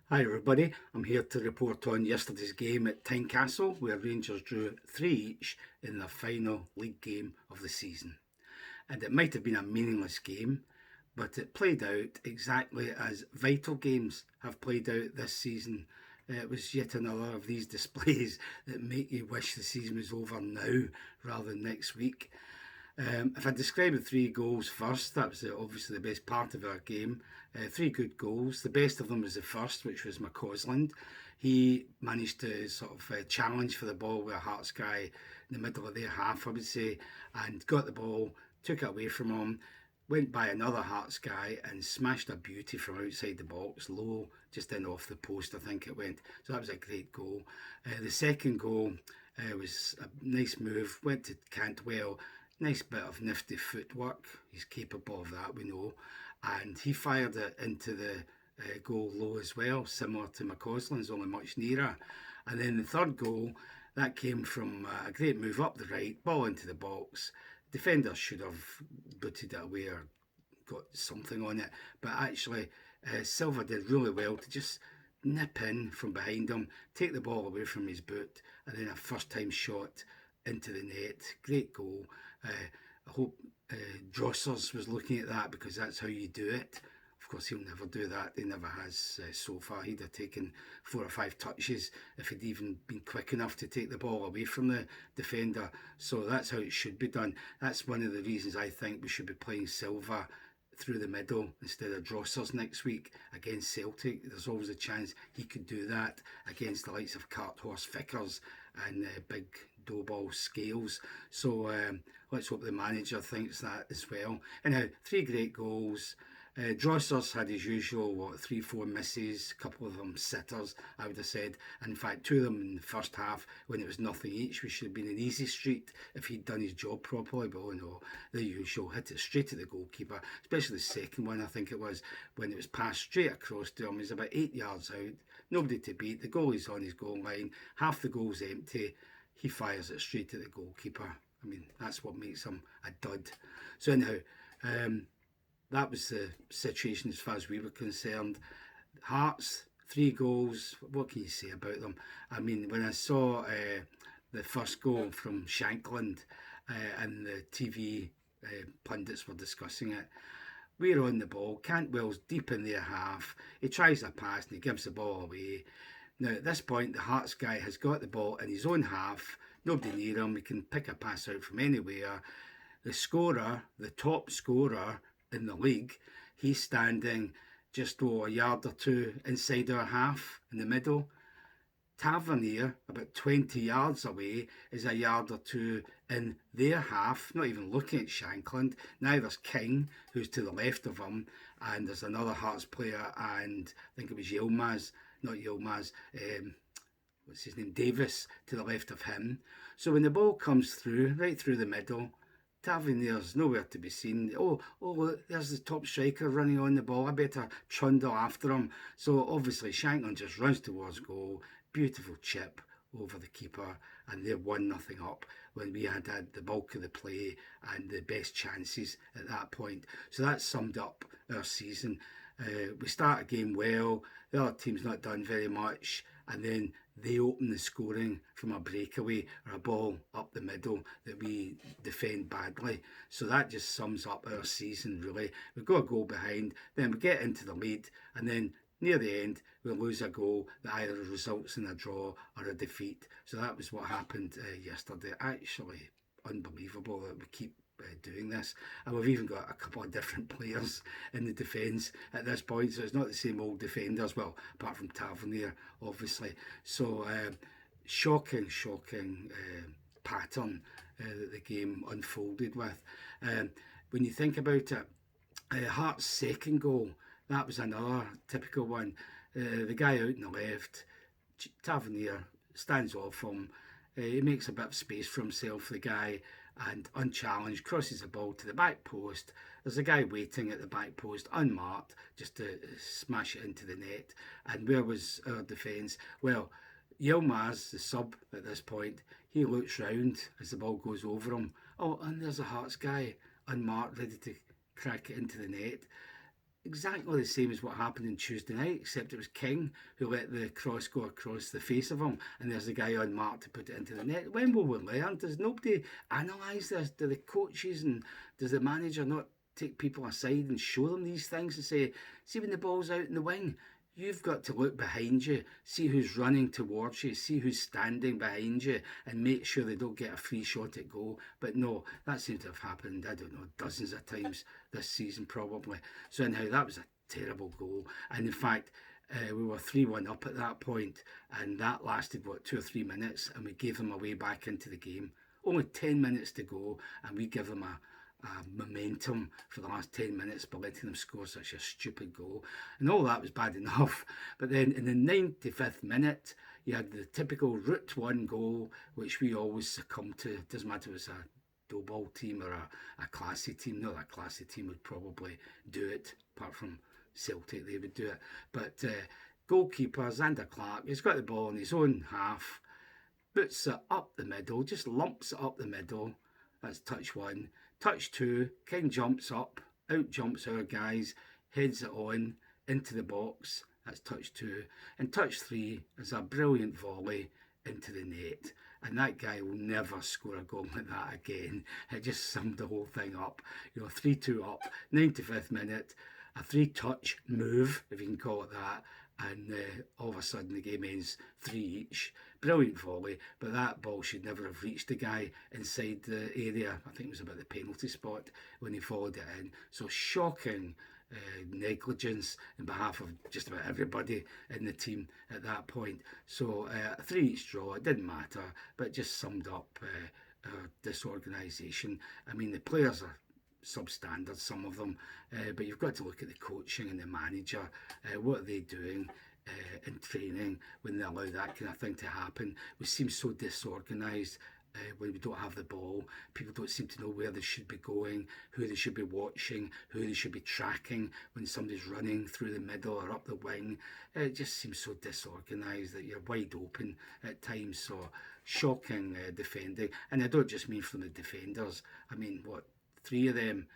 Hi everybody, I'm here to report on yesterday's game at Tynecastle where Rangers drew 3 each in their final league game of the season. And it might have been a meaningless game, but it played out exactly as vital games have played out this season. It was yet another of these displays that make you wish the season was over now rather than next week. If I describe the three goals first, that was obviously the best part of our game. Three good goals. The best of them was the first, which was McCausland. He managed to sort of challenge for the ball with a Hearts guy in the middle of their half, I would say, and got the ball, took it away from him, went by another Hearts guy and smashed a beauty from outside the box, low, just in off the post, I think it went. So that was a great goal. The second goal was a nice move, went to Cantwell. Nice bit of nifty footwork. He's capable of that, we know. And he fired it into the goal low as well, similar to McCausland's, only much nearer. And then the third goal, that came from a great move up the right, ball into the box. Defender should have booted it away or got something on it. But actually, Silva did really well to just nip in from behind him, take the ball away from his boot, and then a first time shot into the net. Great goal. I hope Drossers was looking at that because that's how you do it. Of course, he'll never do that. He never has so far. He'd have taken 4 or 5 touches if he'd even been quick enough to take the ball away from the defender. So that's how it should be done. That's one of the reasons I think we should be playing Silva through the middle instead of Drossers next week against Celtic. There's always a chance he could do that against the likes of Carthorse Vickers and big Doughball Scales. So let's hope the manager thinks that as well. Anyhow, 3 great goals. Drossers had his usual 3, 4 misses, a couple of them sitters, I would have said. And in fact, 2 of them in the first half when it was nothing each, which should have been an easy street if he'd done his job properly. But oh no, the usual, hit it straight at the goalkeeper, especially the second one, I think it was, when it was passed straight across to him. He's about 8 yards out, nobody to beat, the goalie's on his goal line, half the goal's empty, he fires it straight at the goalkeeper. I mean, that's what makes him a dud. So anyhow, that was the situation as far as we were concerned. Hearts, 3 goals. What can you say about them? I mean, when I saw the first goal from Shankland and the TV pundits were discussing it, we're on the ball. Cantwell's deep in their half. He tries a pass and he gives the ball away. Now, at this point, the Hearts guy has got the ball in his own half. Nobody near him. He can pick a pass out from anywhere. The scorer, the top scorer in the league, he's standing just a yard or two inside our half in the middle. Tavernier, about 20 yards away, is a yard or two in their half, not even looking at Shankland. Now there's King, who's to the left of him, and there's another Hearts player, and I think it was Yilmaz, not Yilmaz, what's his name, Davis, to the left of him. So when the ball comes through, right through the middle, Tavernier's nowhere to be seen. Oh, there's the top striker running on the ball. I better trundle after him. So obviously Shankland just runs towards goal. Beautiful chip over the keeper, and they're 1-0 up when we had the bulk of the play and the best chances at that point. So that summed up our season. We start a game well, the other team's not done very much, and then they open the scoring from a breakaway or a ball up the middle that we defend badly. So that just sums up our season, really. We go a goal behind, then we get into the lead, and then near the end, we lose a goal that either results in a draw or a defeat. So that was what happened yesterday. Actually, unbelievable that we keep doing this. And we've even got a couple of different players in the defence at this point, so it's not the same old defenders, well, apart from Tavernier, obviously. So, shocking pattern that the game unfolded with. When you think about it, Hart's second goal, that was another typical one. The guy out on the left, Tavernier, stands off him. He makes a bit of space for himself, the guy, and unchallenged crosses the ball to the back post. There's a guy waiting at the back post, unmarked, just to smash it into the net. And where was our defence? Well, Yilmaz, the sub at this point, he looks round as the ball goes over him. Oh, and there's a Hearts guy, unmarked, ready to crack it into the net. exactly the same as what happened on Tuesday night, except it was King who let the cross go across the face of him, and there's the guy on mark to put it into the net. When will we learn? Does nobody analyse this? Do the coaches and does the manager not take people aside and show them these things and say, see when the ball's out in the wing, you've got to look behind you, see who's running towards you, see who's standing behind you, and make sure they don't get a free shot at goal. But no, that seems to have happened, I don't know, dozens of times this season probably. So anyhow, that was a terrible goal. And in fact, we were 3-1 up at that point, and that lasted, what, 2 or 3 minutes, and we gave them a way back into the game. Only 10 minutes to go, and we give them a momentum for the last 10 minutes by letting them score such a stupid goal. And all that was bad enough. But then in the 95th minute, you had the typical Route 1 goal, which we always succumb to. It doesn't matter if it's a dough ball team or a classy team. No, that classy team would probably do it, apart from Celtic, they would do it. But goalkeeper Zander Clark, he's got the ball in his own half, boots it up the middle, just lumps it up the middle. That's touch 1. Touch 2, King jumps up, out jumps our guys, heads it on into the box. That's touch 2. And touch 3 is a brilliant volley into the net. And that guy will never score a goal like that again. It just summed the whole thing up. 3-2 up, 95th minute, a 3-touch move, if you can call it that. And all of a sudden the game ends 3 each. Brilliant volley, but that ball should never have reached the guy inside the area. I think it was about the penalty spot when he followed it in. So shocking negligence on behalf of just about everybody in the team at that point. So a 3 each draw, it didn't matter, but it just summed up our disorganisation. I mean, the players are substandard, some of them, but you've got to look at the coaching and the manager. What are they doing in training when they allow that kind of thing to happen? We seem so disorganised when we don't have the ball. People don't seem to know where they should be going, who they should be watching, who they should be tracking when somebody's running through the middle or up the wing. It just seems so disorganised that you're wide open at times. So shocking defending. And I don't just mean from the defenders. I mean, 3 of them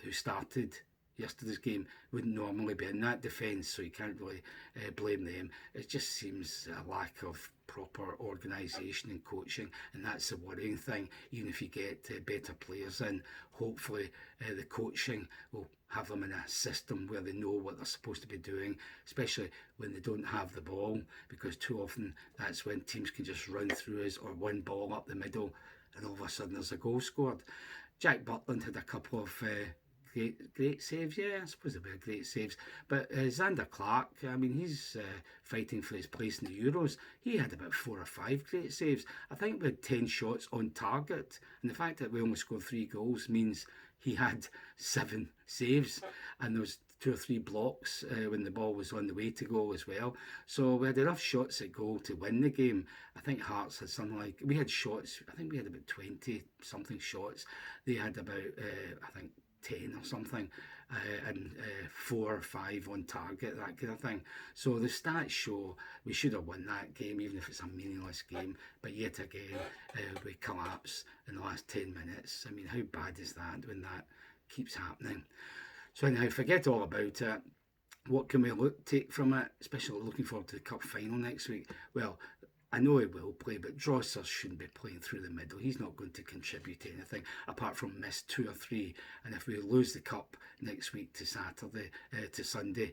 who started yesterday's game wouldn't normally be in that defence, so you can't really blame them. It just seems a lack of proper organisation and coaching, and that's the worrying thing. Even if you get better players in, hopefully the coaching will have them in a system where they know what they're supposed to be doing, especially when they don't have the ball, because too often that's when teams can just run through us or one ball up the middle and all of a sudden there's a goal scored. Jack Butland had a couple of great saves, yeah, I suppose they'd be great saves. But Zander Clark, I mean, he's fighting for his place in the Euros. He had about 4 or 5 great saves. I think we had 10 shots on target. And the fact that we only scored 3 goals means he had 7 saves. And there was 2 or 3 blocks when the ball was on the way to goal as well. So we had enough shots at goal to win the game. I think Hearts had something like, we had shots, I think we had about 20 something shots. They had about, I think, 10 or something, and 4 or 5 on target, that kind of thing. So the stats show we should have won that game, even if it's a meaningless game. But yet again, we collapse in the last 10 minutes. I mean, how bad is that when that keeps happening? So anyhow, forget all about it. What can we take from it, especially looking forward to the cup final next week? Well, I know he will play, but Drossers shouldn't be playing through the middle. He's not going to contribute to anything apart from miss 2 or 3. And if we lose the cup next week to Sunday,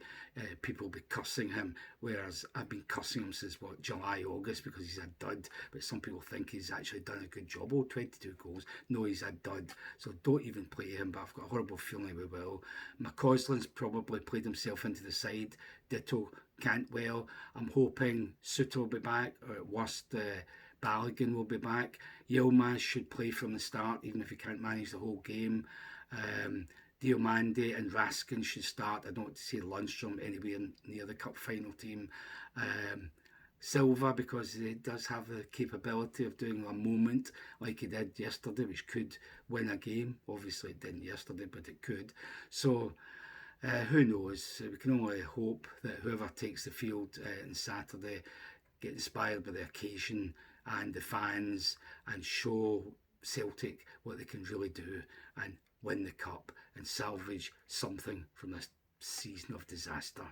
people will be cursing him. Whereas I've been cursing him since July, August, because he's a dud. But some people think he's actually done a good job. 22 goals. No, he's a dud. So don't even play him. But I've got a horrible feeling we will. McCausland's probably played himself into the side. Ditto Cantwell. I'm hoping Souttar will be back, or at worst Balogun will be back. Yilmaz should play from the start, even if he can't manage the whole game. Diomande and Raskin should start. I don't want to see Lundstrom anywhere near the cup final team. Silva, because he does have the capability of doing a moment like he did yesterday, which could win a game. Obviously it didn't yesterday, but it could. So who knows? We can only hope that whoever takes the field on Saturday get inspired by the occasion and the fans and show Celtic what they can really do and win the cup and salvage something from this season of disaster.